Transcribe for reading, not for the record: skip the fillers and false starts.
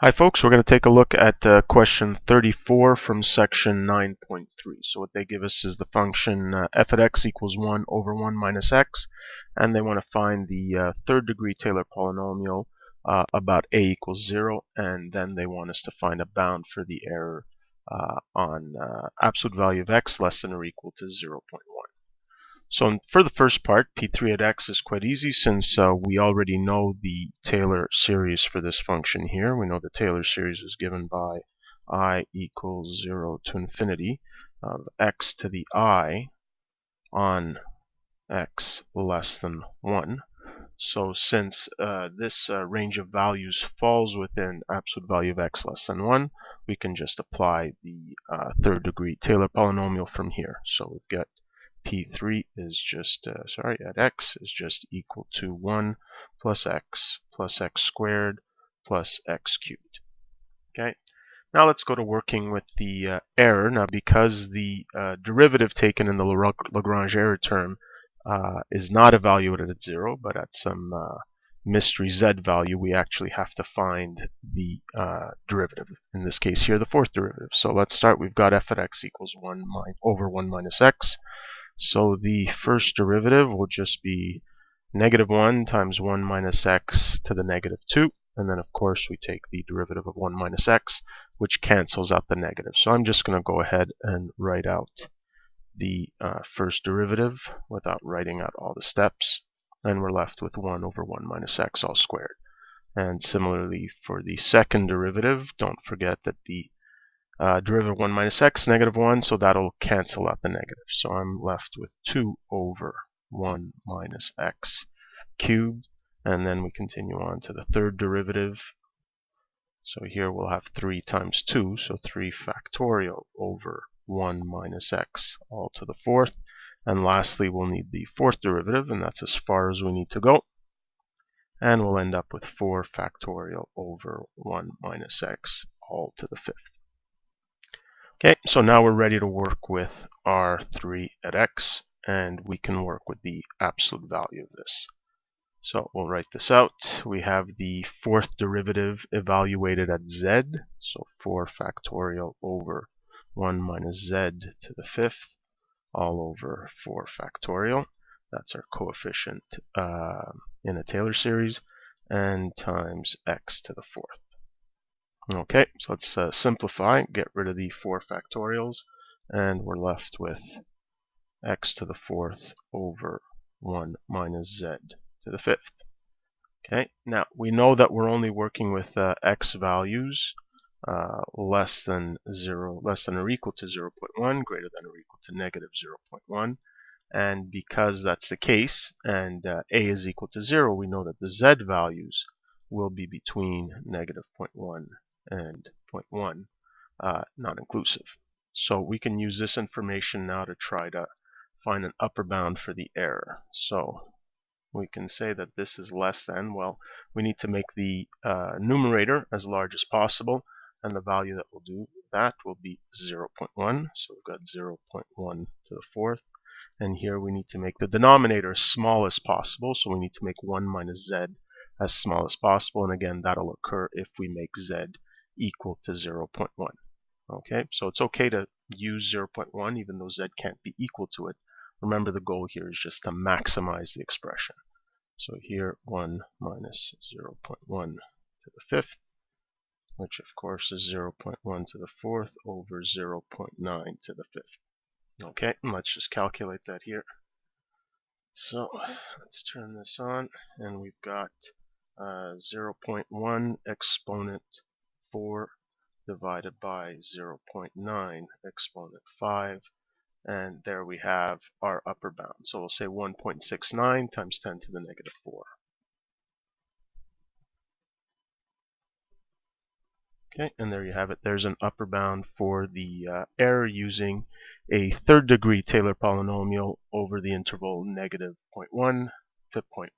Hi folks, we're going to take a look at question 34 from section 9.3. So what they give us is the function f at x equals 1 over 1 minus x, and they want to find the third degree Taylor polynomial about a equals 0, and then they want us to find a bound for the error on absolute value of x less than or equal to 0.1. So for the first part, P3 at x is quite easy since we already know the Taylor series for this function here. We know the Taylor series is given by I equals 0 to infinity of x to the I on x less than 1. So since this range of values falls within absolute value of x less than 1, we can just apply the third degree Taylor polynomial from here. So we've got P3 is just, at x is just equal to 1 plus x squared plus x cubed. Okay. Now let's go to working with the error. Now because the derivative taken in the Lagrange error term is not evaluated at 0, but at some mystery z value, we actually have to find the derivative. In this case here, the fourth derivative. So let's start. We've got f at x equals 1 over 1 minus x. So the first derivative will just be negative 1 times 1 minus x to the negative 2. And then, of course, we take the derivative of 1 minus x, which cancels out the negative. So I'm just going to go ahead and write out the first derivative without writing out all the steps. And we're left with 1 over 1 minus x all squared. And similarly for the second derivative, don't forget that the derivative of 1 minus x, negative 1, so that'll cancel out the negative. So I'm left with 2 over 1 minus x cubed, and then we continue on to the third derivative. So here we'll have 3 times 2, so 3 factorial over 1 minus x all to the fourth. And lastly, we'll need the fourth derivative, and that's as far as we need to go. And we'll end up with 4 factorial over 1 minus x all to the fifth. Okay, so now we're ready to work with R3 at x, and we can work with the absolute value of this. So we'll write this out. We have the fourth derivative evaluated at z, so 4 factorial over 1 minus z to the fifth, all over 4 factorial. That's our coefficient in a Taylor series, and times x to the fourth. Okay, so let's simplify, get rid of the 4 factorials, and we're left with x to the fourth over 1 minus z to the fifth. Okay, now we know that we're only working with x values less than or equal to 0.1, greater than or equal to negative 0.1. And because that's the case, and a is equal to 0, we know that the z values will be between negative 0.1 and 0.1, non-inclusive. So we can use this information now to try to find an upper bound for the error. So we can say that this is less than, well, we need to make the numerator as large as possible, and the value that will do that will be 0.1. So we've got 0.1 to the fourth. And here we need to make the denominator as small as possible, so we need to make 1 minus z as small as possible. And again, that'll occur if we make z equal to 0.1. Okay, so it's okay to use 0.1 even though z can't be equal to it. Remember, the goal here is just to maximize the expression. So here 1 minus 0.1 to the fifth, which of course is 0.1 to the fourth over 0.9 to the fifth. Okay, and let's just calculate that here. So let's turn this on, and we've got 0.1 exponent 4 divided by 0.9 exponent 5, and there we have our upper bound. So we'll say 1.69 times 10 to the negative 4. Okay, and there you have it. There's an upper bound for the error using a third degree Taylor polynomial over the interval negative 0.1 to 0.1.